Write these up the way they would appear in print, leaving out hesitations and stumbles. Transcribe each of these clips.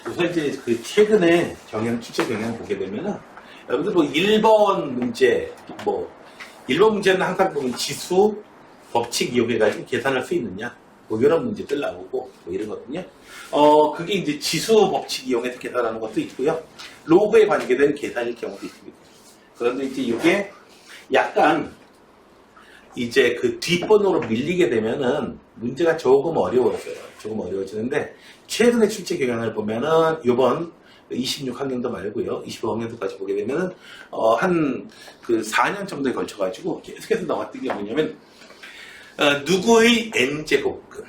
우선 이제 그 최근에 출제 경향 보게 되면은 여러분들 뭐 1번 문제, 1번 문제는 항상 보면 지수, 법칙 이용해가지고 계산할 수 있느냐, 이런 문제들 나오고, 이러거든요. 그게 이제 지수 법칙 이용해서 계산하는 것도 있고요. 로그에 관계된 계산일 경우도 있습니다. 그런데 이제 이게 약간 이제 그 뒷번호로 밀리게 되면은 문제가 조금 어려워져요. 조금 어려워지는데, 최근에 출제 경향을 보면은 요번 26학년도 말고요, 25학년도까지 보게 되면은 한 그 4년 정도에 걸쳐가지고 계속해서 나왔던 게 뭐냐면 누구의 n제곱근,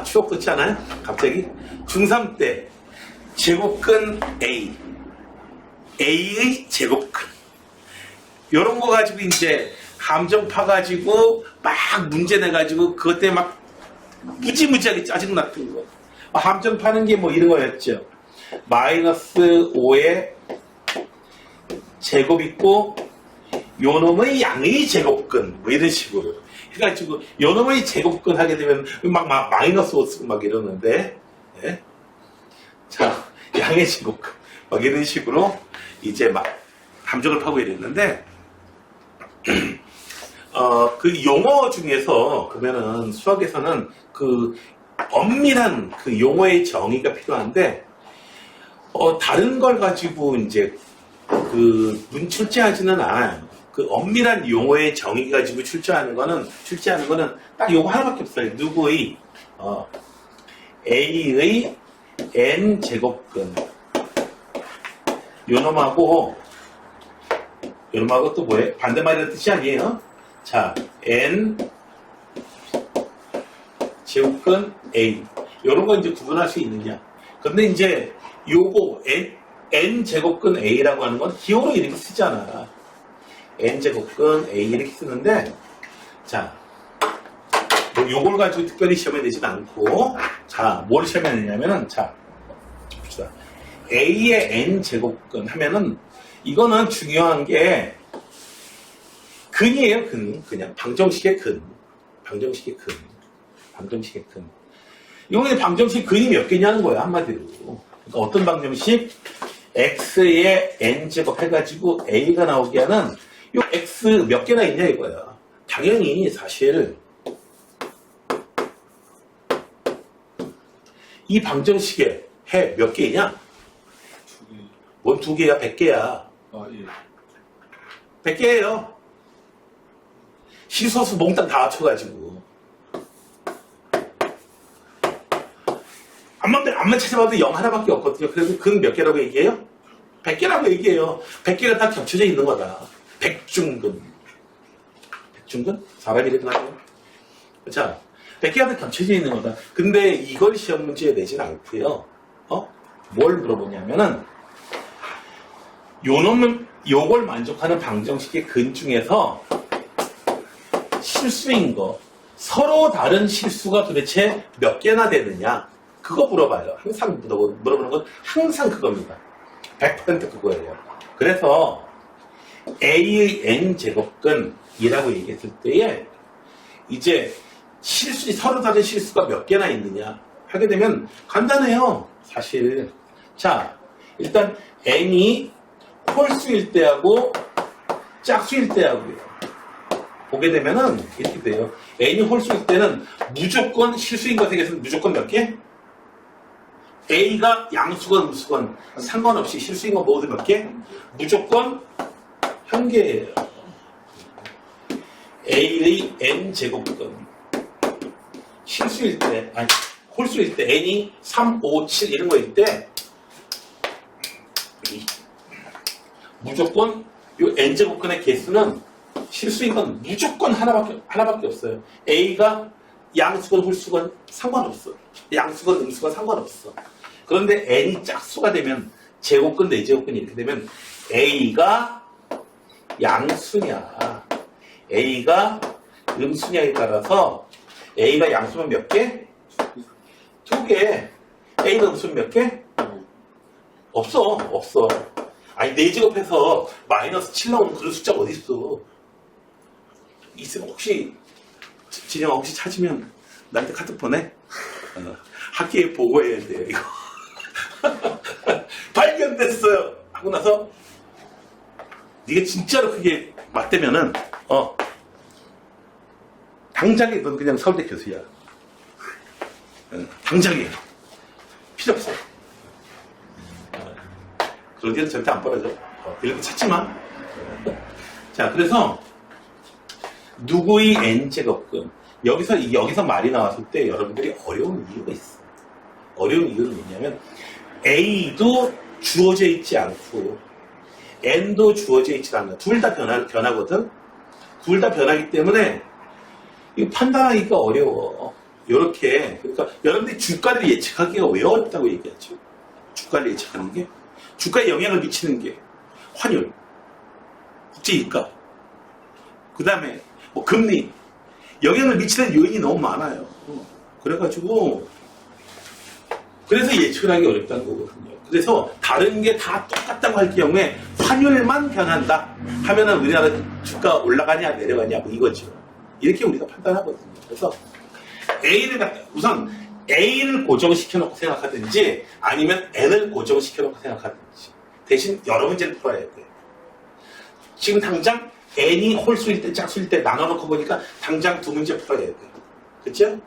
추억 돋지 않아요? 갑자기 중3 때 제곱근 A의 제곱근, 요런 거 가지고 이제 함정 파가지고 막 문제 내가지고 그것 때문에 막 무지무지하게 짜증났던 거. 함정 파는 게 뭐 이런 거였죠. 마이너스 5의 제곱 있고 요놈의 양의 제곱근, 뭐 이런 식으로 해가지고 요놈의 제곱근 하게 되면 막 마이너스 5 쓰고 막 이러는데, 예? 자, 양의 제곱근 막 이런 식으로 이제 막 함정을 파고 이랬는데, 그 용어 중에서 그러면은 수학에서는 그 엄밀한 그 용어의 정의가 필요한데, 다른 걸 가지고 이제 그 출제하지는 않아요. 그 엄밀한 용어의 정의 가지고 출제하는 거는 딱 요거 하나밖에 없어요. 누구의 A의 n 제곱근, 요놈하고 또 뭐예요? 반대말이라는 뜻이 아니에요. 자, n 제곱근 A, 요런 거 이제 구분할 수 있느냐. 근데 이제 요거 n 제곱근 A라고 하는 건 기호로 이렇게 쓰잖아. n 제곱근 A 이렇게 쓰는데, 자, 뭐 요걸 가지고 특별히 시험에 내지는 않고, 자, 뭘 시험에 내냐면은, 자, 봅시다. A의 n 제곱근 하면은 이거는 중요한 게 근이에요. 그냥 방정식의 근. 이거는 방정식 근이 몇 개냐는 거야, 한마디로. 그러니까 어떤 방정식? x의 n제곱 해가지고 a가 나오게 하는 요 x 몇 개나 있냐 이거야. 당연히 사실 이 방정식에 해 몇 개이냐? 뭔 2개야? 100개야. 예. 100개예요. 실소수 몽땅 다 합쳐가지고. 암만 찾아봐도 0 하나밖에 없거든요. 그래서 근 몇 개라고 얘기해요? 100개라고 얘기해요. 100개가 다 겹쳐져 있는 거다. 백중근. 사람이 이렇게 나와요. 자, 100개가 다 겹쳐져 있는 거다. 근데 이걸 시험 문제에 내진 않고요. 뭘 물어보냐면은, 요걸 만족하는 방정식의 근 중에서 실수인 거, 서로 다른 실수가 도대체 몇 개나 되느냐, 그거 물어봐요. 항상 물어보는 건 항상 그겁니다. 100% 그거예요. 그래서 A의 n제곱근이라고 얘기했을 때에 이제 서로 다른 실수가 몇 개나 있느냐 하게 되면 간단해요. 사실. 자, 일단 n이 홀수일 때하고 짝수일 때하고요. 보게 되면은 이렇게 돼요. n이 홀수일 때는 무조건 실수인 것에 대해서는 무조건 몇 개? A가 양수건 음수건 상관없이 실수인 건 모두 몇 개? 무조건 한 개예요. A의 n제곱근 실수일 때, 홀수일 때 n이 3, 5, 7 이런 거일 때 무조건 이 n제곱근의 개수는 실수인 건 무조건 하나밖에 없어요. A가 양수건 홀수건 상관없어. 양수건 음수건 상관없어. 그런데 n이 짝수가 되면 제곱근 내제곱근 이렇게 되면 A가 양수냐 A가 음수냐에 따라서 A가 양수면 몇 개? 2개. A가 음수면 몇 개? 없어. 아니 내제곱해서 마이너스 7 나오는 그런 숫자가 어디 있어? 있으면 혹시 진영아 혹시 찾으면 나한테 카톡 보내. 학교에 보고해야 돼요 이거. 발견됐어요 하고 나서 네가 진짜로 그게 맞대면은 당장에 넌 그냥 서울대 교수야. 당장에 필요 없어. 그런 일은 절대 안 벌어져. 이렇게 찾지 마. 자, 그래서 누구의 n제곱근 여기서 말이 나왔을 때 여러분들이 어려운 이유가 있어. 어려운 이유는 뭐냐면 a도 주어져 있지 않고 n도 주어져 있지 않아. 둘 다 변하거든. 둘 다 변하기 때문에 이거 판단하기가 어려워. 요렇게. 그러니까 여러분들이 주가를 예측하기가 왜 어렵다고 얘기하죠? 주가를 예측하는 게 주가에 영향을 미치는 게 환율, 국제유가, 그 다음에 뭐 금리 영향을 미치는 요인이 너무 많아요. 그래가지고 그래서 예측을 하기 어렵다는 거거든요. 그래서 다른 게 다 똑같다고 할 경우에 환율만 변한다 하면은 우리나라 주가 올라가냐 내려가냐 뭐 이거죠. 이렇게 우리가 판단하거든요. 그래서 우선 A를 고정시켜놓고 생각하든지 아니면 N을 고정시켜놓고 생각하든지 대신 여러 문제를 풀어야 돼요. 지금 당장 N이 홀수일 때 짝수일 때 나눠놓고 보니까 당장 두 문제 풀어야 돼요. 그쵸?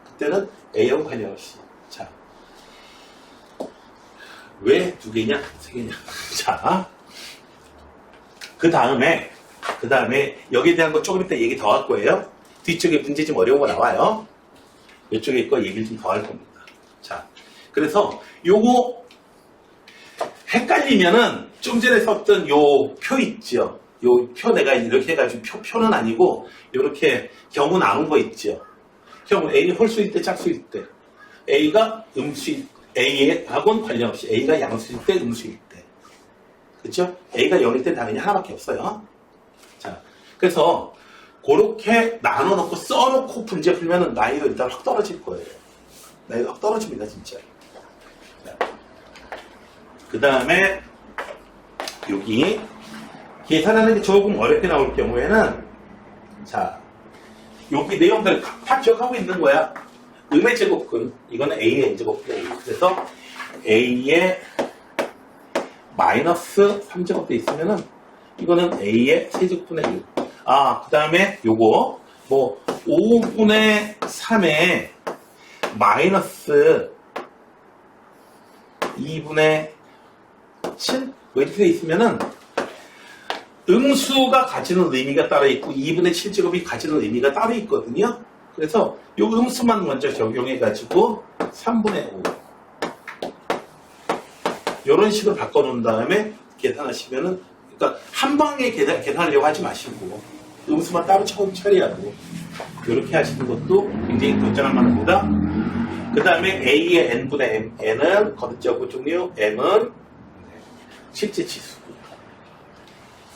그때는 A하고 관련없이. 자, 왜 두 개냐? 세 개냐? 자, 그 다음에 여기에 대한 거 조금 이따 얘기 더 할 거예요. 뒤쪽에 문제 좀 어려운 거 나와요. 이쪽에 거 얘기를 좀 더 할 겁니다. 자, 그래서 요거 헷갈리면은 좀 전에 썼던 요 표 있죠. 요 표 내가 이렇게 해가지고 표는 아니고 요렇게 경우 나눈 거 있죠. 경우 A는 홀수일 때 짝수일 때 A가 음수일 A하고는 관련 없이 A가 양수일 때 음수일 때 그렇죠? A가 0일 때 당연히 하나밖에 없어요. 자, 그래서 그렇게 나눠놓고 써놓고 문제 풀면은 나이가 일단 확 떨어질 거예요. 나이가 확 떨어집니다, 진짜. 그 다음에 여기 계산하는 게 조금 어렵게 나올 경우에는 자, 여기 내용들 다 기억하고 있는 거야. 음의 제곱근 이거는 A의 n제곱근 그래서 A의 마이너스 3제곱도 있으면은 이거는 A의 세제곱분의 1. 그 다음에 요거 뭐 5분의 3에 마이너스 2분의 7? 뭐 이렇게 돼 있으면은 음수가 가지는 의미가 따로 있고 2분의 7제곱이 가지는 의미가 따로 있거든요. 그래서 요 음수만 먼저 적용해가지고 3분의 5 이런 식으로 바꿔놓은 다음에 계산하시면은 그러니까 한 방에 계산하려고 하지 마시고 음수만 따로 처리하고 이렇게 하시는 것도 굉장히 도전할 만합니다. 그 다음에 A의 n분의 n은 거듭제곱 종류, m은 실제 지수고요.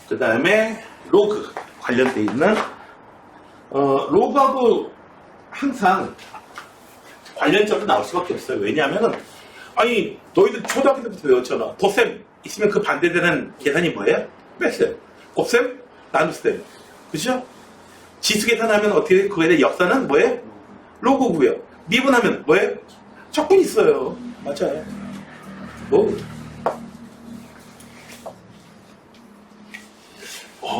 그 다음에 로그 관련돼 있는 로그하고 항상 관련점이 나올 수밖에 없어요. 왜냐하면은 아니 너희들 초등학교 때부터 외웠잖아. 덧셈 있으면 그 반대되는 계산이 뭐예요? 뺄셈, 곱셈, 나눗셈. 그죠? 지수 계산하면 어떻게 돼? 그거에 대한 역사는 뭐예요? 로그고요. 미분하면 뭐예요? 적분이 있어요. 맞아요.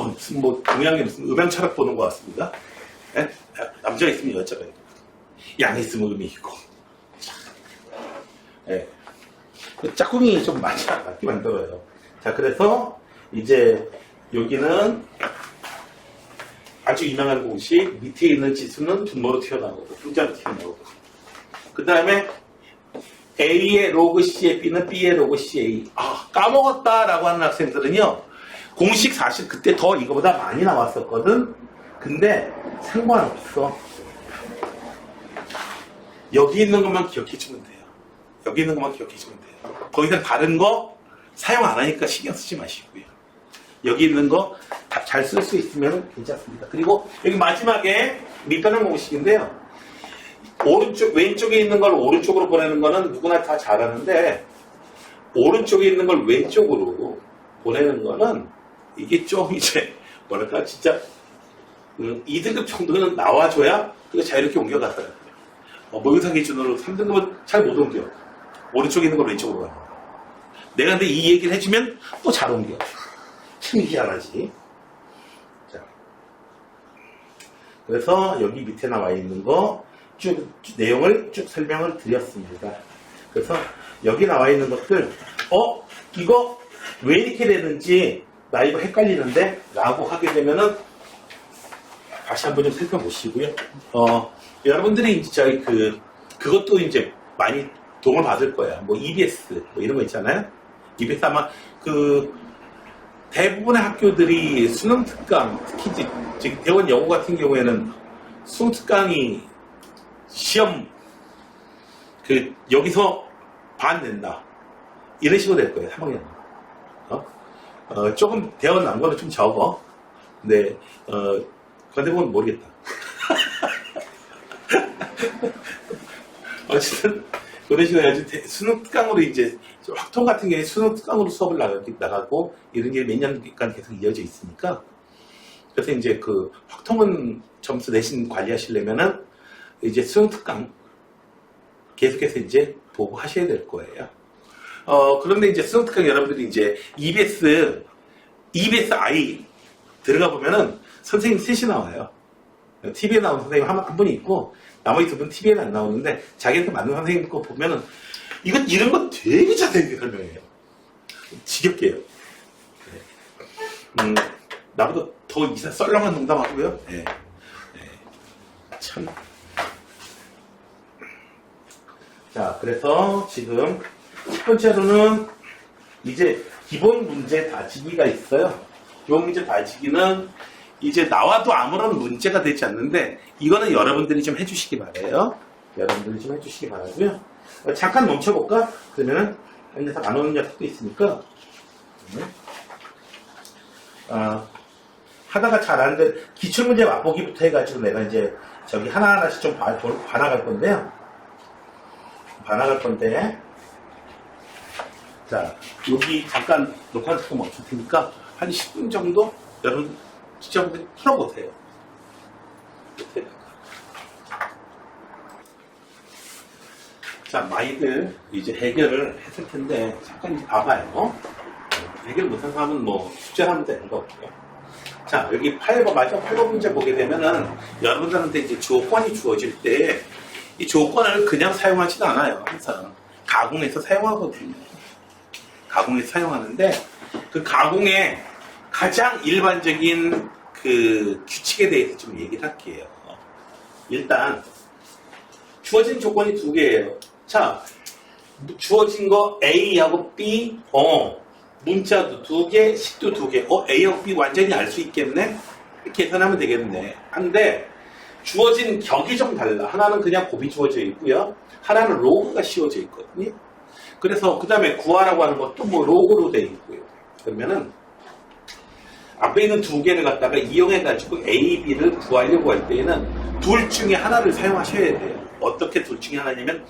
무슨 동양에 무슨 음양 철학 보는 것 같습니다. 에? 남자가 있으면 여자가 있고, 양이 있으면 음이 있고. 예. 짝꿍이 좀 맞게 만들어요. 자, 그래서 이제 여기는 아주 유명한 공식, 밑에 있는 지수는 분모로 튀어나오고, 분자로 튀어나오고. 그 다음에 A의 로그 C의 B는 B의 로그 CA. 까먹었다라고 하는 학생들은요, 공식 사실 그때 더 이거보다 많이 나왔었거든. 근데 상관없어. 여기 있는 것만 기억해주면 돼요. 여기 있는 것만 기억해주면 돼요. 더 이상 다른 거 사용 안 하니까 신경 쓰지 마시고요. 여기 있는 거 잘 쓸 수 있으면 괜찮습니다. 그리고 여기 마지막에 밑변환 공식인데요. 왼쪽에 있는 걸 오른쪽으로 보내는 거는 누구나 다 잘하는데 오른쪽에 있는 걸 왼쪽으로 보내는 거는 이게 좀 이제 뭐랄까 진짜 2등급 정도는 나와줘야 그거 자유롭게 옮겨갔더라고요. 모의사 기준으로 3등급은 잘 못 옮겨. 오른쪽에 있는 걸 왼쪽으로 가요. 내가 근데 이 얘기를 해주면 또 잘 옮겨. 참 희한하지. 자, 그래서 여기 밑에 나와 있는 거 쭉 내용을 쭉 설명을 드렸습니다. 그래서 여기 나와 있는 것들, 이거 왜 이렇게 되는지 나 이거 헷갈리는데? 라고 하게 되면은 다시 한번 좀 살펴보시고요. 여러분들이 이제 그것도 이제 많이 도움을 받을 거야. 뭐 EBS 뭐 이런 거 있잖아요. EBS 아마 대부분의 학교들이 수능 특강, 특히 지금 대원 영어 같은 경우에는 수능 특강이 시험 여기서 반 낸다 이런 식으로 될 거예요. 3학년. 조금 대원 난 거는 좀 적어. 근데 그런데 보면 모르겠다. 어쨌든 그런 식으로 해야지 수능 특강으로 이제 확통 같은 경우에 수능 특강으로 수업을 나가고 이런 게 몇 년간 계속 이어져 있으니까 그래서 이제 확통은 점수 내신 관리하시려면은 이제 수능 특강 계속해서 이제 보고 하셔야 될 거예요. 그런데 이제 수능 특강 여러분들이 이제 EBS-I 들어가 보면은 선생님 셋이 나와요. TV에 나오는 선생님 한 분이 있고 나머지 두 분 TV에는 안 나오는데 자기한테 맞는 선생님 거 보면은 이런 거 되게 자세하게 설명해요. 지겹게 해요. 나보다 더 이상 썰렁한 농담하고요. 네. 참. 자, 그래서 지금 첫 번째로는 이제 기본 문제 다지기가 있어요. 기본 문제 다지기는 이제 나와도 아무런 문제가 되지 않는데 이거는 여러분들이 좀 해주시기 바라요. 여러분들이 좀 해주시기 바라고요. 잠깐 멈춰볼까? 그러면은 이제 안 오는 녀석도 있으니까 하다가 잘 안 된 기출문제 맛보기부터 해가지고 내가 이제 저기 하나하나씩 좀 봐나갈 건데요. 자, 여기 잠깐 녹화 조금 멈출 테니까 한 10분 정도 여러분 시청자분들이 풀어보세요. 자, 많이들 이제 해결을 했을 텐데 잠깐 이제 봐봐요. 해결 못한 사람은 뭐 숙제를 하면 되는 거고요. 자, 여기 8번 마지막 8번 문제 보게 되면은 여러분들한테 이제 조건이 주어질 때 이 조건을 그냥 사용하지도 않아요. 항상 가공해서 사용하거든요. 가공해서 사용하는데 그 가공의 가장 일반적인 규칙에 대해서 좀 얘기를 할게요. 일단 주어진 조건이 두 개예요. 자, 주어진 거 A하고 B, 문자도 두 개, 식도 두 개. A하고 B 완전히 알 수 있겠네? 계산하면 되겠네. 한데 주어진 격이 좀 달라. 하나는 그냥 곱이 주어져 있고요. 하나는 로그가 씌워져 있거든요. 그래서 그 다음에 구하라고 하는 것도 뭐 로그로 되어 있고요. 그러면은 앞에 있는 두 개를 갖다가 이용해가지고 A, B를 구하려고 할 때에는 둘 중에 하나를 사용하셔야 돼요. 어떻게 둘 중에 하나냐면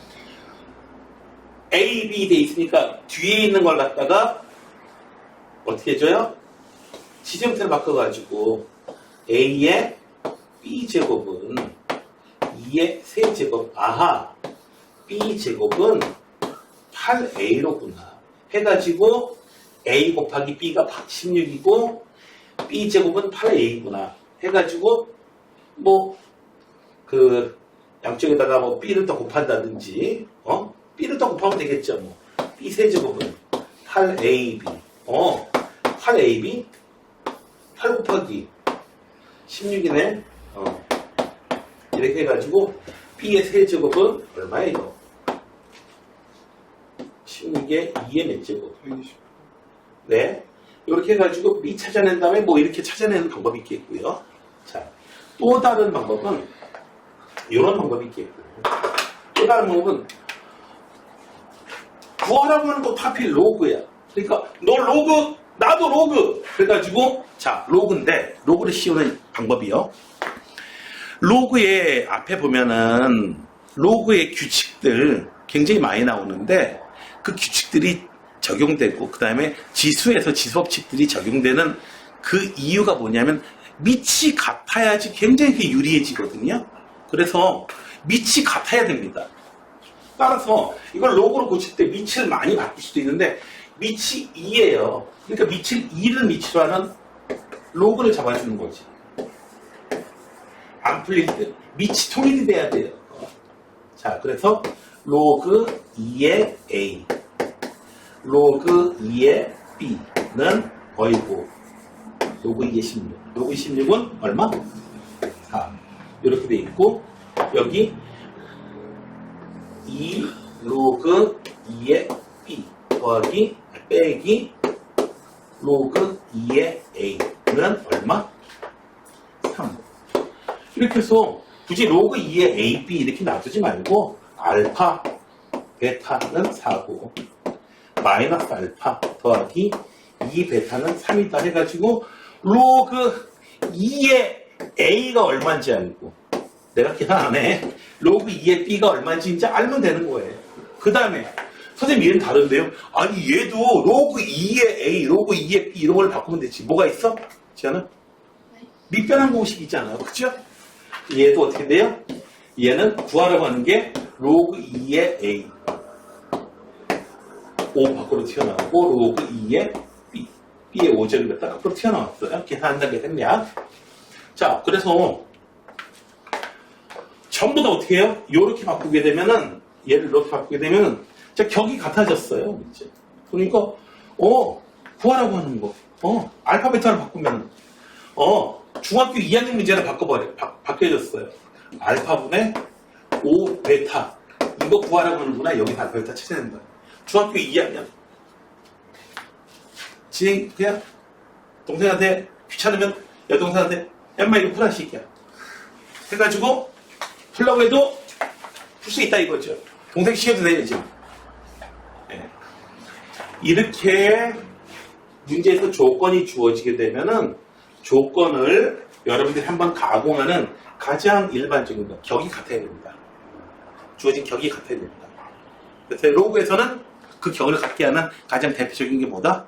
A, B 돼 있으니까 뒤에 있는 걸 갖다가 어떻게 해줘요? 지정태를 바꿔가지고 A의 B제곱은 2의 세제곱, B제곱은 8A로구나 해가지고 A 곱하기 B가 16이고 B제곱은 8A구나 해가지고 뭐 양쪽에다가 뭐 B를 더 곱한다든지 B를 더 곱하면 되겠죠. 뭐 B 세제곱은 8AB 8AB 8 곱하기 16이네. 이렇게 해가지고 B의 세제곱은 얼마예요? 16에 2의 몇 제곱? 네. 이렇게 해가지고 B 찾아낸 다음에 뭐 이렇게 찾아내는 방법이 있겠고요. 자, 또 다른 방법은 이런 방법이 있겠고요. 또 다른 방법은 구하라고 하는 것도 하필 로그야. 그러니까 너 로그, 나도 로그. 그래가지고 자, 로그인데 로그를 씌우는 방법이요. 로그의 앞에 보면은 로그의 규칙들 굉장히 많이 나오는데 그 규칙들이 적용되고 그 다음에 지수에서 지수법칙들이 적용되는 그 이유가 뭐냐면 밑이 같아야지 굉장히 유리해지거든요. 그래서 밑이 같아야 됩니다. 따라서 이걸 로그로 고칠 때 밑을 많이 바꿀 수도 있는데 밑이 2예요. 그러니까 밑을 2를 밑으로 하는 로그를 잡아주는 거지. 안 풀릴 때 밑이 통일이 돼야 돼요. 자, 그래서 로그 2의 A, 로그 2의 B는 어이고 로그 2의 16. 로그 16은 얼마? 4. 이렇게 돼 있고 여기 2 로그 2의 B 더하기 빼기 로그 2의 A는 얼마? 3. 이렇게 해서 굳이 로그 2의 AB 이렇게 놔두지 말고 알파, 베타는 4고 마이너스 알파 더하기 2 베타는 3이다 해가지고 로그 2의 A가 얼마인지 알고 내가 계산 안 해. 로그 2의 B가 얼마인지 이제 알면 되는 거예요. 그 다음에 선생님 얘는 다른데요? 아니 얘도 로그 2의 A, 로그 2의 B 이런 걸 바꾸면 되지. 뭐가 있어? 지아는? 밑변환 공식이 있잖아요. 그쵸? 얘도 어떻게 돼요? 얘는 구하라고 하는 게 로그 2의 A 5 밖으로 튀어나오고 로그 2의 B B의 5제를 갖다 밖으로 튀어나왔어요. 계산한다는 게 됐냐? 자, 그래서 전부 다 어떻게 해요? 이렇게 바꾸게 되면은 얘를 이렇게 바꾸게 되면은 자, 격이 같아졌어요. 이제. 그러니까 구하라고 하는 거 알파 베타를 바꾸면 중학교 2학년 문제를 바뀌어졌어요. 알파분의 5 베타 이거 구하라고 하는구나. 여기 알파 베타 찾아야 된다. 중학교 2학년 진행 그냥 동생한테 귀찮으면 여동생한테 엄마 이거 풀어 시키야 해가지고 풀라고 해도 풀 수 있다 이거죠. 동생 시켜도 돼야지. 네. 이렇게 문제에서 조건이 주어지게 되면은 조건을 여러분들이 한번 가공하는 가장 일반적인 거 격이 같아야 됩니다. 주어진 격이 같아야 됩니다. 그래서 로그에서는 그 격을 갖게 하는 가장 대표적인 게 뭐다?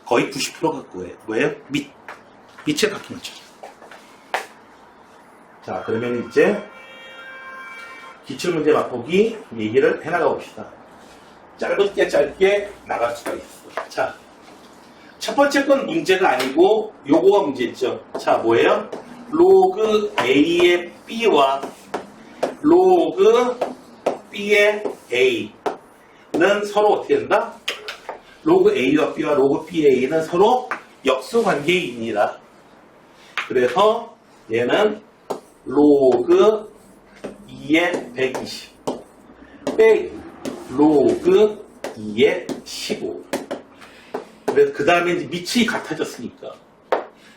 거의 90% 갖고 해요. 뭐예요? 밑에 바뀌는 거죠. 자, 그러면 이제 기출문제 맛보기 얘기를 해나가 봅시다. 짧게 나갈 수가 있어. 자, 첫 번째 건 문제가 아니고 요거가 문제죠. 자, 뭐예요? 로그 A의 B와 로그 B의 A는 서로 어떻게 된다? 로그 A와 B와 로그 B의 A는 서로 역수관계입니다. 그래서 얘는 로그 2의 120 빼기 로그 2의 15. 그래서 그 다음에 이제 밑이 같아졌으니까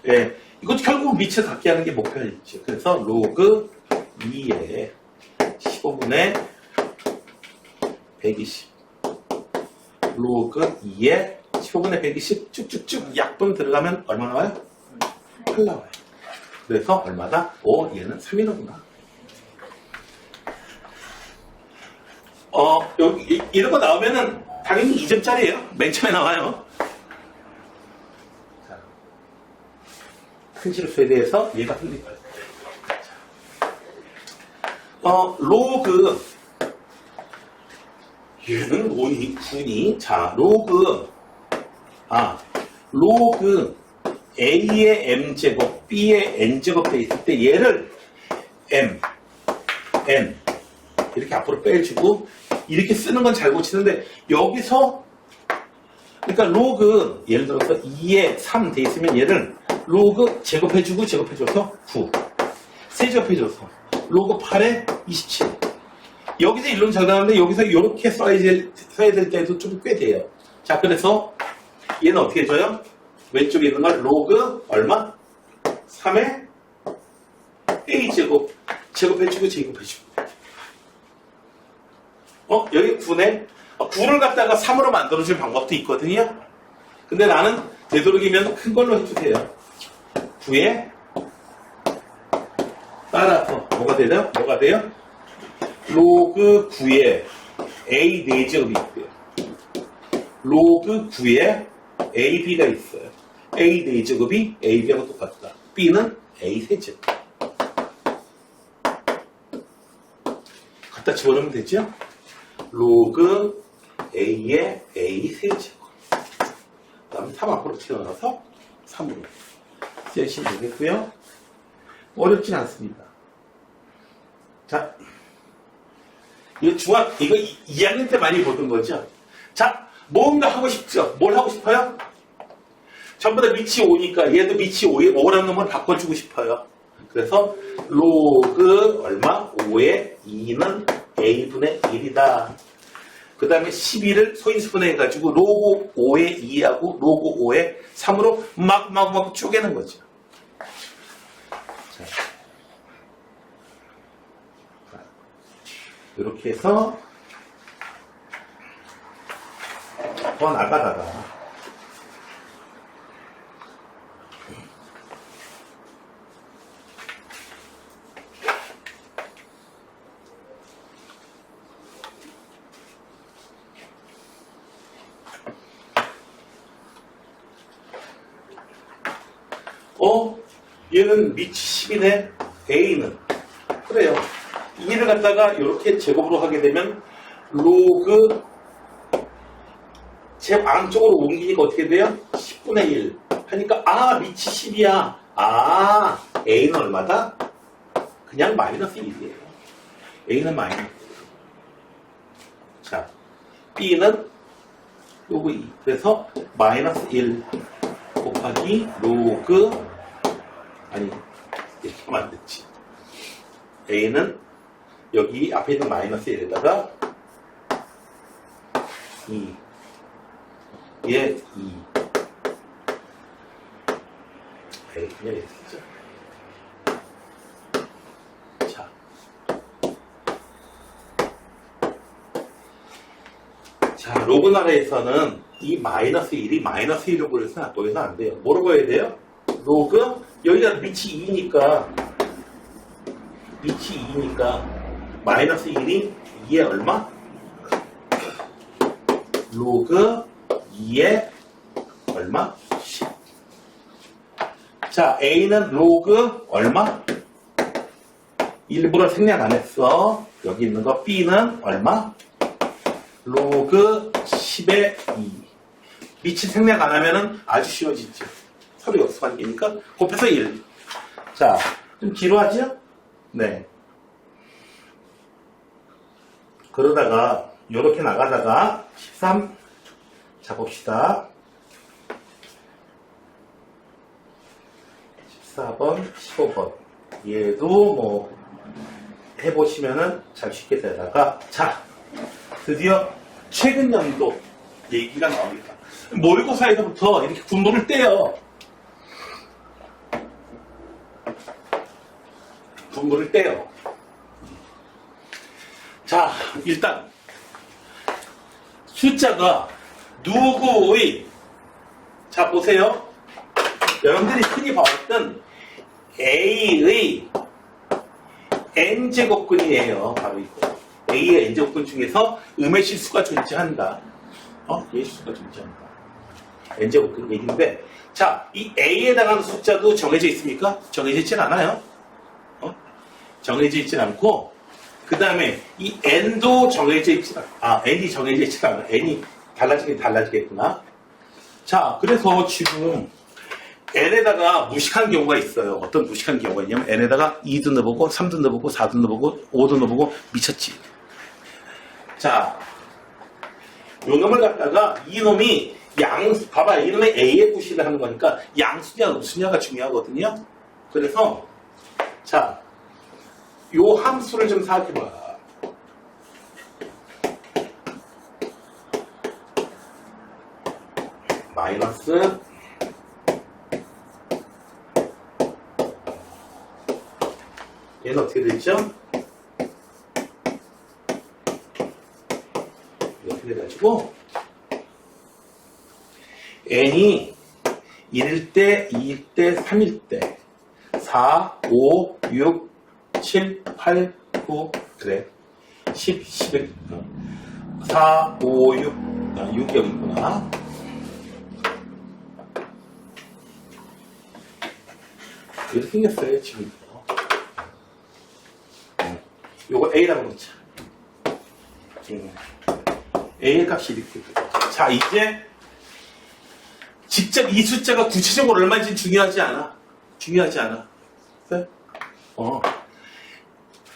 예, 이것도 결국 밑을 같게 하는 게 목표였죠. 그래서 로그 2의 15분의 120 로그 2의 15분의 120 쭉쭉쭉 약분 들어가면 얼마 나와요? 8 나와요. 그래서 얼마다? 얘는 3이로구나. 여기 이런 거 나오면은 당연히 2점짜리예요. 맨 처음에 나와요. 자, 큰 실수에 대해서 얘가 틀릴 거예요. 로그 얘는 뭐니? 9니? 자, 로그 A의 M제곱, B의 N제곱 돼 있을 때 얘를 M, N 이렇게 앞으로 빼주고 이렇게 쓰는 건 잘 고치는데 여기서 그러니까 로그 예를 들어서 2에 3 돼 있으면 얘를 로그 제곱해주고 제곱해줘서 9 세제곱해줘서 로그 8에 27 여기서 이론 잘 나오는데 여기서 이렇게 써야 될 때도 좀 꽤 돼요. 자, 그래서 얘는 어떻게 해줘요? 왼쪽에 있는 걸 로그 얼마? 3에 A 제곱 제곱해주고 제곱해주고 여기 9네 9를 갖다가 3으로 만들어줄 방법도 있거든요. 근데 나는 되도록이면 큰 걸로 해주세요. 9에 따라서 뭐가 돼요? 로그 9에 A 4제곱이 있고요. 로그 9에 AB가 있어요. A 4제곱이 AB하고 똑같다. B는 A 세제곱. 갖다 집어넣으면 되죠? 로그 A의 A 세제곱. 그 다음에 3 앞으로 튀어나와서 3으로 쓰시면 되겠고요. 어렵진 않습니다. 자, 이거 이거 2학년 때 많이 보던 거죠? 자, 뭔가 하고 싶죠? 뭘 하고 싶어요? 전부 다 밑이 5니까 얘도 밑이 5라는 놈을 바꿔주고 싶어요. 그래서 로그 얼마? 5의 2는 A분의 1이다. 그 다음에 12를 소인수분해 해가지고 로그 5의 2하고 로그 5의 3으로 막 쪼개는 거죠. 자, 이렇게 해서 더 나가다가 얘는 밑이 10이네. A는 그래요. 2를 갖다가 이렇게 제곱으로 하게 되면 로그 제 안쪽으로 옮기니까 어떻게 돼요? 10분의 1 하니까 밑이 10이야. A는 얼마다? 그냥 마이너스 1이에요. A는 마이너스 1. 자, B는 로그 2. 그래서 마이너스 1 곱하기 로그 이렇게 하면 안 됐지. A는 여기 앞에 있는 마이너스 1에다가 2. 얘 2. A 그냥 이렇게 쓰죠. 자, 로그 나라에서는 이 마이너스 1이 마이너스 1로 보여서 안 돼요. 뭐로 보여야 돼요? 로그, 여기가 밑이 2니까, 마이너스 1이 2에 얼마? 로그 2에 얼마? 10. 자, A는 로그 얼마? 일부러 생략 안 했어. 여기 있는 거 B는 얼마? 로그 10의 2. 밑이 생략 안 하면은 아주 쉬워지죠. 서로 역수관계니까 곱해서 1. 자, 좀 지루하죠? 네. 그러다가 요렇게 나가다가 13 잡읍시다. 14번, 15번. 얘도 뭐 해보시면은 잘 쉽게 되다가 자, 드디어 최근 연도 얘기가 나옵니다. 모의고사에서부터 이렇게 분모를 떼요. 분모를 떼요. 자, 일단 숫자가 누구의, 자 보세요. 여러분들이 흔히 봤던 A의 n제곱근이에요. 바로 이거. A의 n제곱근 중에서 음의 실수가 존재한다. 얘의 실수가 존재한다. n제곱근 얘기인데, 자, 이 A에 해당하는 숫자도 정해져 있습니까? 정해져 있진 않아요. 정해져 있진 않고, 그 다음에 이 n도 정해져 있진 n이 정해져 있진 않아. n이 달라지겠구나. 자, 그래서 지금 n에다가 무식한 경우가 있어요. 어떤 무식한 경우가 있냐면 n에다가 2도 넣어보고 3도 넣어보고 4도 넣어보고 5도 넣어보고 미쳤지. 자, 요 놈을 갖다가 이놈이 봐봐. 이놈의 A의 구실을 하는 거니까 양수냐 음수냐가 중요하거든요. 그래서 자, 요 함수를 좀 사귀봐. 마이너스 얘는 어떻게 되죠? 이렇게 돼가지고 n이 1일 때, 2일 때, 3일 때 4, 5, 6, 7, 8, 9 그래 10, 11 4, 5, 6 6이 여기 있구나. 이렇게 생겼어요, 지금. 요거 A라고 그러자. A의 값이 이렇게. 자, 이제 직접 이 숫자가 구체적으로 얼마인지 중요하지 않아. 중요하지 않아. 네?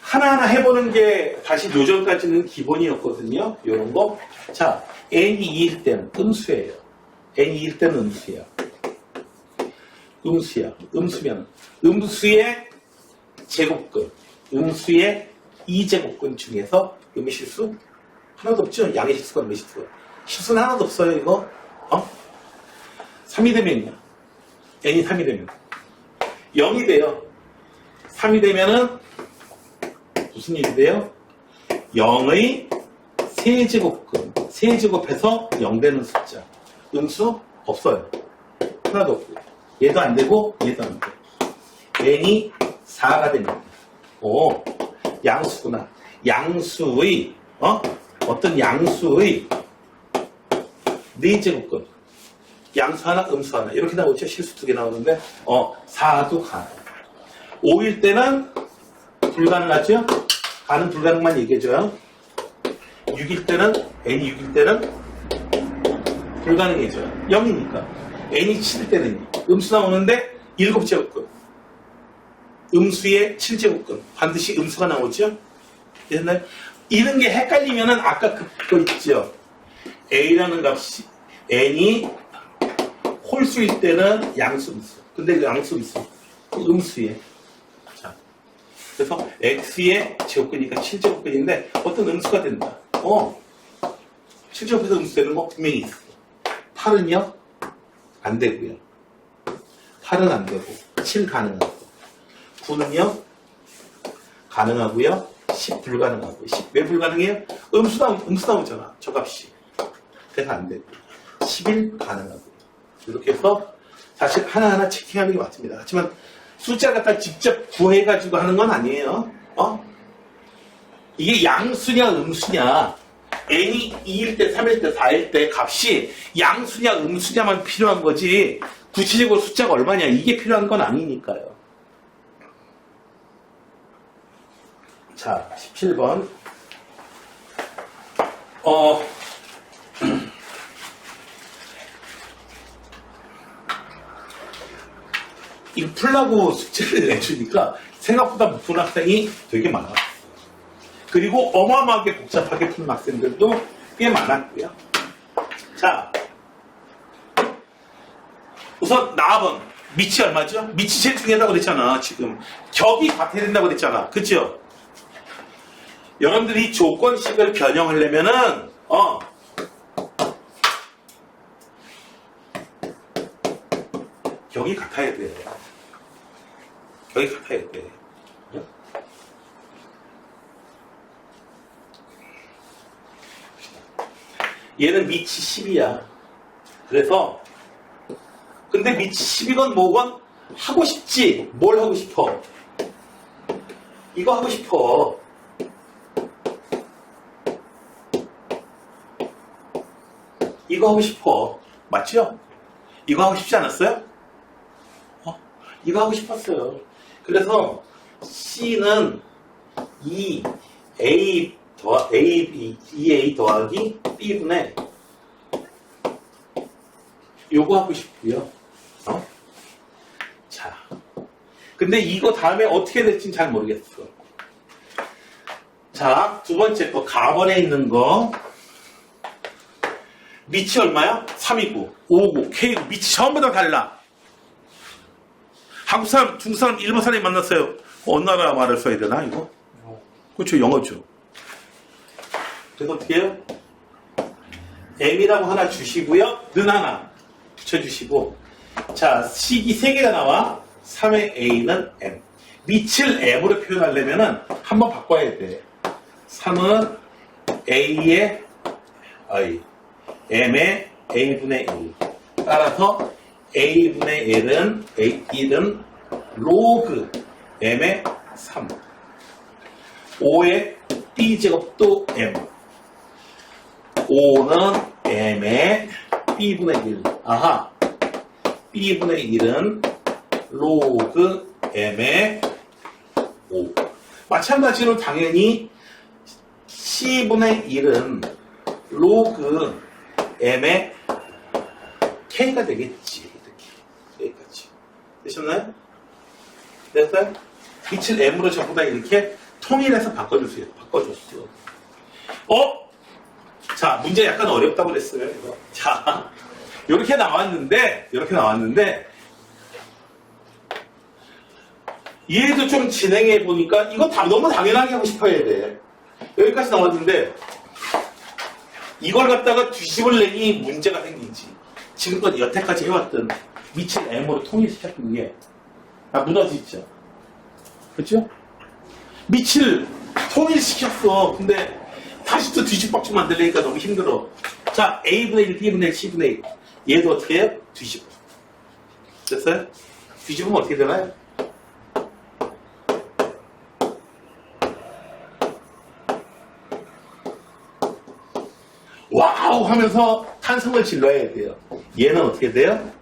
하나하나 해보는 게 사실 요전까지는 기본이었거든요. 요런 거. 자, n이 2일 때는 음수예요. n이 2일 때는 음수야. 음수야. 음수면 음수의 제곱근, 음수의 2제곱근 중에서 음의 실수 하나도 없죠. 양의 실수가 음의 실수가. 실수는 하나도 없어요. 이거 3이 되면요. n이 3이 되면 0이 돼요. 3이 되면은 무슨 일이 돼요? 0의 세제곱근, 세제곱해서 0 되는 숫자. 음수 없어요. 하나도 없고. 얘도 안 되고 얘도 안 돼. n이 4가 됩니다. 오, 양수구나. 양수의 어떤 양수의 4제곱근. 양수 하나, 음수 하나. 이렇게 나오죠. 실수 2개 나오는데 4도 가능. 5일 때는 불가능하죠? 가능 불가능만 얘기해줘요. 6일 때는 n이 6일 때는 불가능해져요. 0이니까. n이 7일 때는 음수 나오는데 7제곱근. 음수의 7제곱근. 반드시 음수가 나오죠? 됐나요? 이런 게 헷갈리면은 아까 그거 있죠? a라는 값이 n이 홀수일 때는 양수 음수. 근데 그 양수 음수. 음수에. 자. 그래서 x의 제곱근이니까 7제곱근인데 어떤 음수가 된다. 7제곱해서 음수 되는 거 분명히 있어. 8은요? 안 되고요. 8은 안 되고 7 가능하고 9는요? 가능하고요. 10 불가능하고 10 왜 불가능해요? 음수 나오잖아. 저 값이. 그래서 안 되고 11 가능하고 이렇게 해서 사실 하나하나 체킹하는 게 맞습니다. 하지만 숫자 갖다 직접 구해가지고 하는 건 아니에요. 이게 양수냐 음수냐 n이 2일 때, 3일 때, 4일 때 값이 양수냐 음수냐만 필요한 거지 구체적으로 숫자가 얼마냐 이게 필요한 건 아니니까요. 자, 17번 이 풀라고 숙제를 내주니까 생각보다 못 푸는 학생이 되게 많아. 그리고 어마어마하게 복잡하게 푸는 학생들도 꽤 많았고요. 자, 우선 나와본 밑이 얼마죠? 밑이 제일 중요하다고 그랬잖아. 지금 격이 같아야 된다고 그랬잖아. 그죠? 여러분들이 조건식을 변형하려면은 격이 같아야 돼. 격이 같아야 돼. 얘는 밑이 10이야. 그래서 근데 밑이 10이건 뭐건 하고 싶지. 뭘 하고 싶어? 이거 하고 싶어. 이거 하고 싶어. 맞죠? 이거 하고 싶지 않았어요? 이거 하고 싶었어요. 그래서 C는 2A 더하기 B분의 요거 하고 싶고요. 자, 근데 이거 다음에 어떻게 될지는 잘 모르겠어. 자, 두 번째 거 가번에 있는 거 밑이 얼마야? 3이고 5고 K고 밑이 전부 다 달라. 한국 사람, 중국 사람, 일본 사람이 만났어요. 어느 나라 말을 써야 되나 이거? 그렇죠, 영어죠. 그래서 어떻게 해요? M이라고 하나 주시고요. 는 하나 붙여주시고 자, 식이 3개가 나와. 3의 A는 M. 밑을 M으로 표현하려면은 한번 바꿔야 돼. 3은 A의 M의 A분의 1. 따라서 A분의 1은 로그 M의 3. 5의 B제곱도 M. 5는 M의 B분의 1. 아하. B분의 1은 로그 m의 5. 마찬가지로 당연히 C분의 1은 로그 m의 k가 되겠지. 이렇게. 여기까지. 되셨나요? 됐어요? 빛을 m으로 전부 다 이렇게 통일해서 바꿔주세요. 바꿔줬어. 자, 문제 약간 어렵다고 그랬어요. 이거. 자, 이렇게 나왔는데, 얘도 좀 진행해 보니까 이거 너무 당연하게 하고 싶어야 돼. 여기까지 나왔는데, 이걸 갖다가 뒤집을래니 문제가 생기지. 지금껏 여태까지 해왔던 밑을 m으로 통일시켰던 게 무너지죠. 그렇죠? 밑을 통일시켰어. 근데 다시 또 뒤집박죽 만들려니까 너무 힘들어. 자, A분의 1, B분의 1, C분의 1. 얘도 어떻게 해요? 뒤집어. 됐어요? 뒤집으면 어떻게 되나요? 와우 하면서 탄성을 질러야 돼요. 얘는 어떻게 돼요?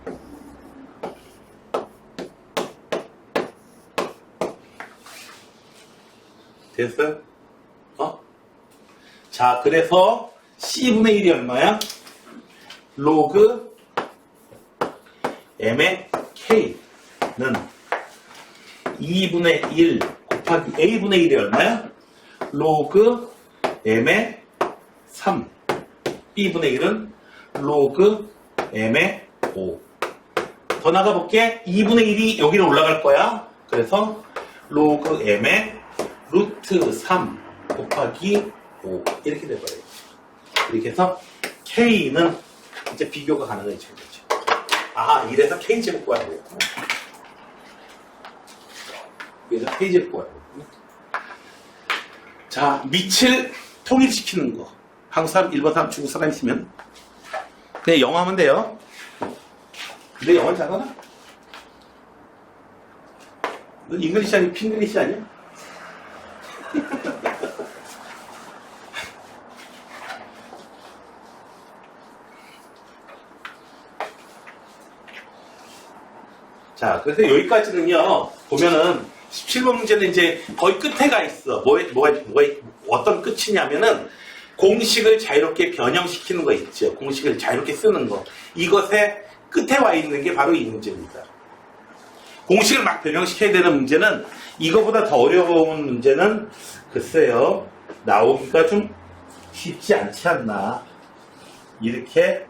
됐어요? 자, 그래서 C분의 1이 얼마야? 로그 m의 k는 2분의 1 곱하기 A분의 1이 얼마야? 로그 m의 3. B분의 1은 로그 m의 5. 더 나가볼게. 2분의 1이 여기로 올라갈 거야. 그래서 로그 m의 루트 3 곱하기 5 이렇게 돼버려요. 이렇게 해서 K는 이제 비교가 가능해지는 거죠. 이래서 K제곱 구하는 거였구나. 그래서 K제곱 구하는 거였구나. 자, 밑을 통일시키는 거. 한국 사람, 일본 사람, 중국 사람 있으면 그냥 영어 하면 돼요. 근데 영어 잘하나? 너 잉글리시 아니야? 핑글리시 아니야? 자, 그래서 여기까지는요, 보면은, 17번 문제는 이제 거의 끝에 가 있어. 어떤 끝이냐면은, 공식을 자유롭게 변형시키는 거 있죠. 공식을 자유롭게 쓰는 거. 이것의 끝에 와 있는 게 바로 이 문제입니다. 공식을 막 변형시켜야 되는 문제는, 이거보다 더 어려운 문제는, 글쎄요, 나오기가 좀 쉽지 않지 않나. 이렇게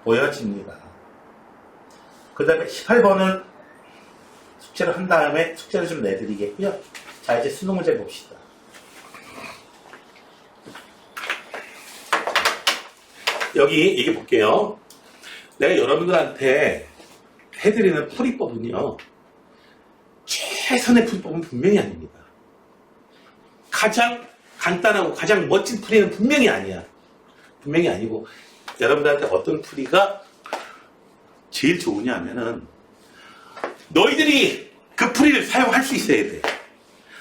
보여집니다. 그 다음에 18번은 숙제를 한 다음에 숙제를 좀 내드리겠고요. 자, 이제 수능 문제 봅시다. 여기 얘기 볼게요. 내가 여러분들한테 해드리는 풀이법은요, 최선의 풀이법은 분명히 아닙니다. 가장 간단하고 가장 멋진 풀이는 분명히 아니야. 분명히 아니고, 여러분들한테 어떤 풀이가 제일 좋으냐 하면은, 너희들이 그 풀이를 사용할 수 있어야 돼.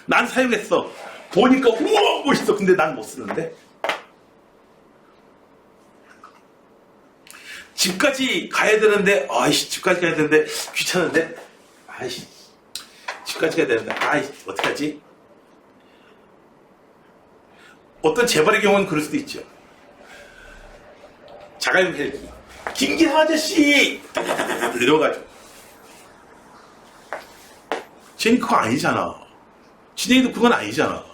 난 사용했어. 보니까 우와 멋있어. 근데 난 못 쓰는데. 집까지 가야 되는데, 집까지 가야 되는데 귀찮은데, 집까지 가야 되는데, 어떡하지? 어떤 재벌의 경우는 그럴 수도 있죠. 자가용 헬기. 김기사 아저씨! 이러가지고. 쟤는 그거 아니잖아. 지네이도 그건 아니잖아.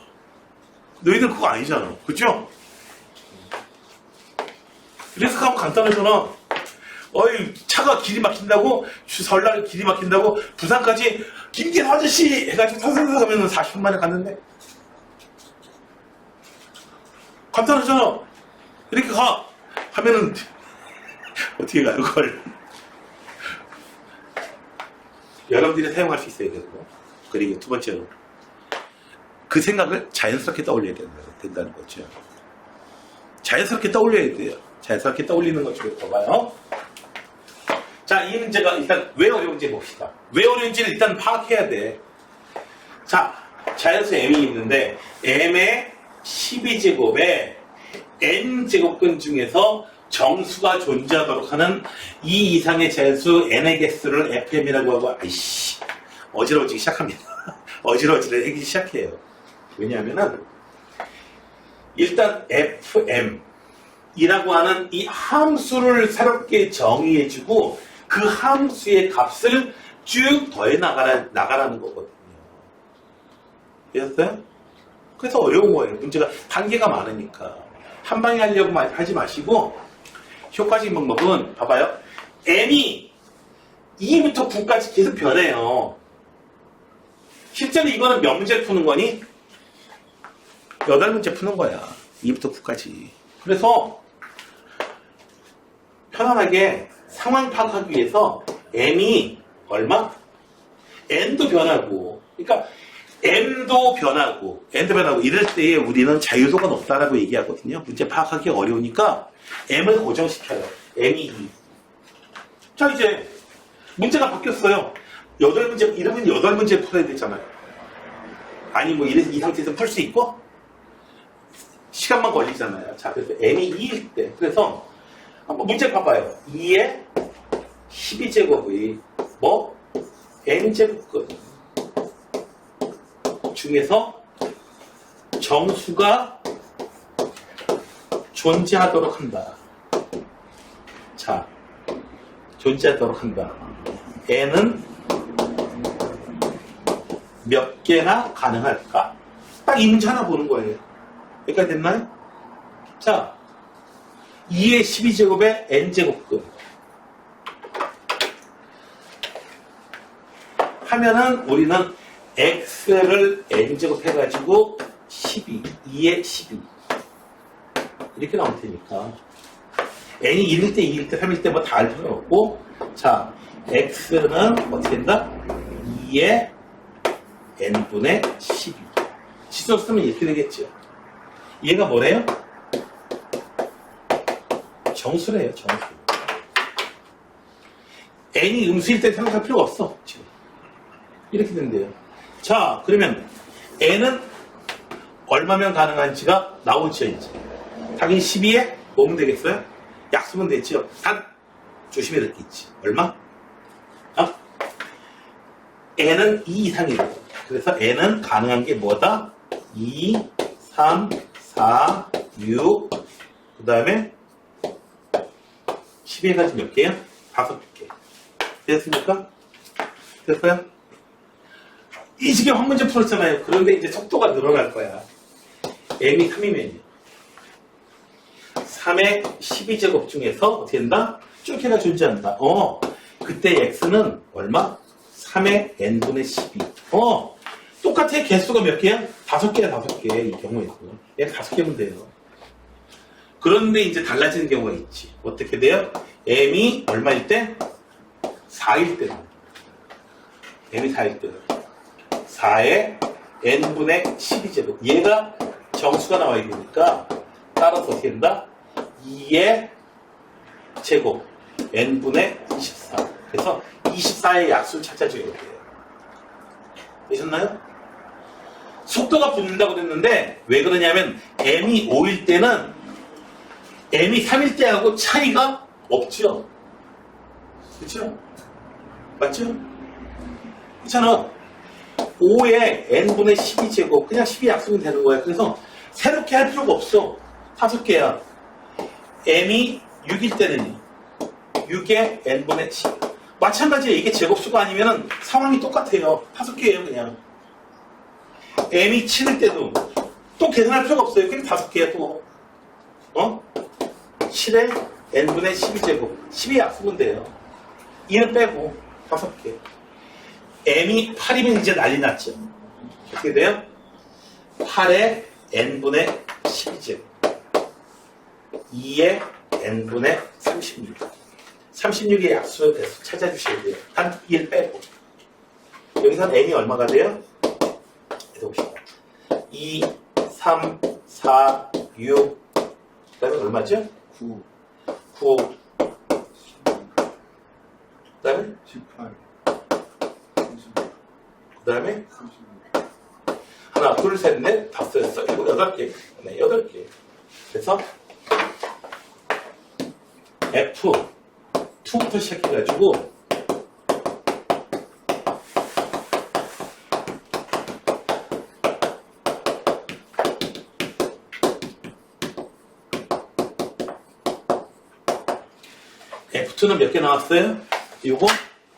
너희들 그거 아니잖아. 그죠? 그래서 가면 간단하잖아. 차가 길이 막힌다고, 설날 길이 막힌다고, 부산까지 김기사 아저씨! 해가지고 서서서 가면 40분 만에 갔는데. 간단하잖아. 이렇게 가. 하면은, 어떻게 가요, 그걸? 여러분들이 사용할 수 있어야 되고, 그리고 두 번째로, 그 생각을 자연스럽게 떠올려야 된다는 거죠. 자연스럽게 떠올려야 돼요. 자연스럽게 떠올리는 것 중에 봐봐요. 자, 이 문제가 일단 왜 어려운지 봅시다. 왜 어려운지를 일단 파악해야 돼. 자, 자연수 m이 있는데, m의 12제곱에 n제곱근 중에서 정수가 존재하도록 하는 이 이상의 재수 n의 개수를 fm이라고 하고, 아이씨, 어지러워지기 시작합니다. 어지러워지기 시작해요. 왜냐하면은 일단 fm 이라고 하는 이 함수를 새롭게 정의해주고 그 함수의 값을 쭉 더해 나가라는 거거든요. 이해했어요? 그래서 어려운 거예요. 문제가 단계가 많으니까. 한 방에 하려고 하지 마시고, 효과적인 방법은, 봐봐요. n이 2부터 9까지 계속 변해요. 실제로 이거는 몇 문제 푸는 거니? 8문제 푸는 거야. 2부터 9까지. 그래서, 편안하게 상황 파악하기 위해서 n이 얼마? n도 변하고, 그러니까 n도 변하고 이럴 때에 우리는 자유도가 높다라고 얘기하거든요. 문제 파악하기 어려우니까 m을 고정시켜요. m이 2. 자, 이제 문제가 바뀌었어요. 8문제, 이러면 8문제 풀어야 되잖아요. 아니 뭐 이 상태에서 풀 수 있고 시간만 걸리잖아요. 자, 그래서 n이 2일 때, 그래서 한번 문제 봐봐요. 2의 12제곱의 뭐 n제곱거든. 중에서 정수가 존재하도록 한다. 자, 존재하도록 한다. n은 몇 개나 가능할까? 딱 이 문제 하나 보는 거예요. 여기까지 됐나요? 자, 2의 12제곱의 n제곱급 하면은 우리는 x를 n제곱 해가지고 12, 2의 12 이렇게 나올 테니까 n이 1일 때, 2일 때, 3일 때 뭐 다 할 필요 없고, 자, x는 어떻게 된다? 2의 n분의 12 지수 쓰면 이렇게 되겠죠. 얘가 뭐래요? 정수래요, 정수. n이 음수일 때 생각할 필요가 없어, 지금. 이렇게 된대요. 자, 그러면 n은 얼마면 가능한지가 나오죠, 이제. 당연히 12에 뭐면 되겠어요? 약수면 되죠. 단, 조심해야 될 게 있지. 얼마? n은 2 이상이고. 그래서 n은 가능한 게 뭐다? 2, 3, 4, 6, 그 다음에 12에까지 몇 개요? 5개. 됐습니까? 됐어요? 이 시계 한 문제 풀었잖아요. 그런데 이제 속도가 늘어날 거야. n이 3이면요. 3의 12제곱 중에서 어떻게 된다? 쭉 해가 존재한다. 그때 x는 얼마? 3의 n분의 12. 똑같아. 개수가 몇 개야? 5개야, 5개. 이 경우에서. 얘 5개면 돼요. 그런데 이제 달라지는 경우가 있지. 어떻게 돼요? m이 얼마일 때? 4일 때. m이 4일 때. 4의 n분의 12제곱. 얘가 정수가 나와야 되니까 따라서 어떻게 된다? 2의 제곱 n분의 24. 그래서 24의 약수를 찾아줘야 돼요. 되셨나요? 속도가 붙는다고 그랬는데 왜 그러냐면 m이 5일 때는 m이 3일 때하고 차이가 없죠. 그렇죠? 맞죠? 그렇잖아. 5에 n분의 12제곱 그냥 12 약수면 되는 거야. 그래서 새롭게 할 필요가 없어. 5개야. m이 6일 때는 6에 n분의 7. 마찬가지야. 이게 제곱수가 아니면 상황이 똑같아요. 5개예요 그냥. m이 7일 때도 또 계산할 필요가 없어요. 그냥 5개야 또. 7에 n분의 12제곱 12 약수면 돼요. 2는 빼고 5개. m이 8이면 이제 난리 났죠. 어떻게 돼요? 8에 n분의 12제곱 2에 n분의 36. 36의 약수 찾아주셔야 돼요. 단 1 빼고. 여기서 n이 얼마가 돼요? 해봅시다. 2, 3, 4, 6. 그 다음에 얼마죠? 9. 9. 그 다음에? 18. 그 다음에? 36. 하나, 둘, 셋, 넷, 다섯, 여섯, 일곱, 8개. 네, 8개. 그래서 F2부터 시작해가지고 F2는 몇 개 나왔어요? 요거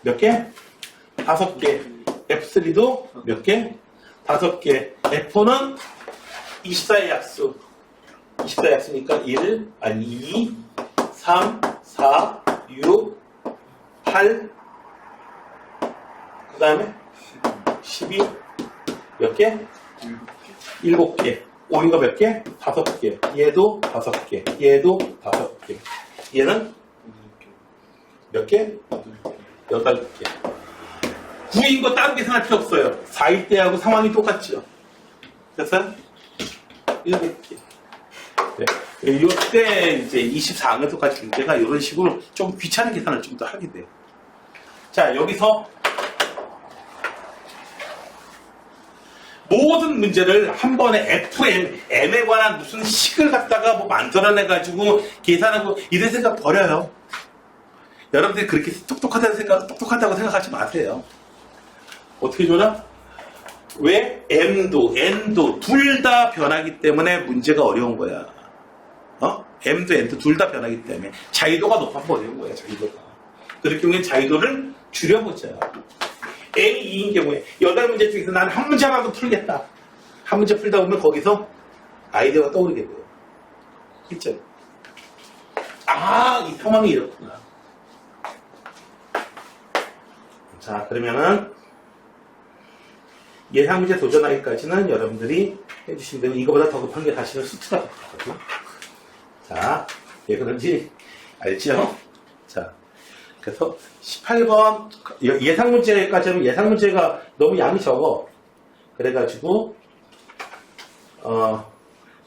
몇 개? 5개. F3도 몇 개? 5개. F4는 24의 약수. 24의 약수니까 1, 아니 2, 3, 4, 6, 8, 그 다음에 12, 몇 개? 7개. O인가 몇 개? 5개. 얘도 5개. 얘도 5개. 얘는 몇 개? 8개. 9인 거 따로 계산할 필요 없어요. 4일 때하고 상황이 똑같죠. 됐어요? 7개. 네. 이때 이제 24항에서까지 문제가 이런 식으로 좀 귀찮은 계산을 좀 더 하게 돼요. 자, 여기서 모든 문제를 한 번에 M에 관한 무슨 식을 갖다가 뭐 만들어내가지고 계산하고 이런 생각 버려요. 여러분들이 그렇게 똑똑하다고 생각하지 마세요. 어떻게 줘나? 왜? M도, N도 둘 다 변하기 때문에 문제가 어려운 거야. M도 N도 둘 다 변하기 때문에 자유도가 높아서 어려운 거야, 자유도가. 그럴 경우에 자유도를 줄여보자. N이 2인 경우에 8문제 중에서 난 한 문제 하나도 풀겠다. 한 문제 풀다 보면 거기서 아이디어가 떠오르게 돼요. 있죠? 이 상황이 이렇구나. 자, 그러면은 예상문제 도전하기까지는 여러분들이 해주시면 되고, 이거보다 더 급한 게 사실은 수트가 급하거든요. 자, 왜 그런지 알죠? 자, 그래서 18번 예상문제까지 하면 예상문제가 너무 양이 적어. 그래가지고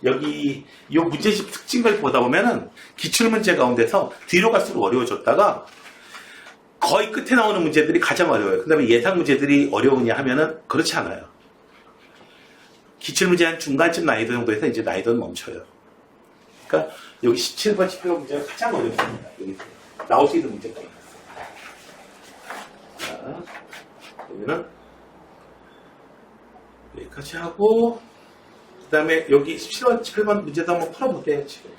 여기 이 문제집 특징을 보다 보면은 기출문제 가운데서 뒤로 갈수록 어려워졌다가 거의 끝에 나오는 문제들이 가장 어려워요. 그 다음에 예상 문제들이 어려우냐 하면은 그렇지 않아요. 기출문제 한 중간쯤 난이도 정도에서 이제 난이도는 멈춰요. 그러니까 여기 17번, 18번 문제가 가장 어렵습니다. 여기서 나올 수 있는 문제가 있어요. 자, 여기는 여기까지 하고, 그 다음에 여기 17번, 18번 문제도 한번 풀어볼게요, 지금.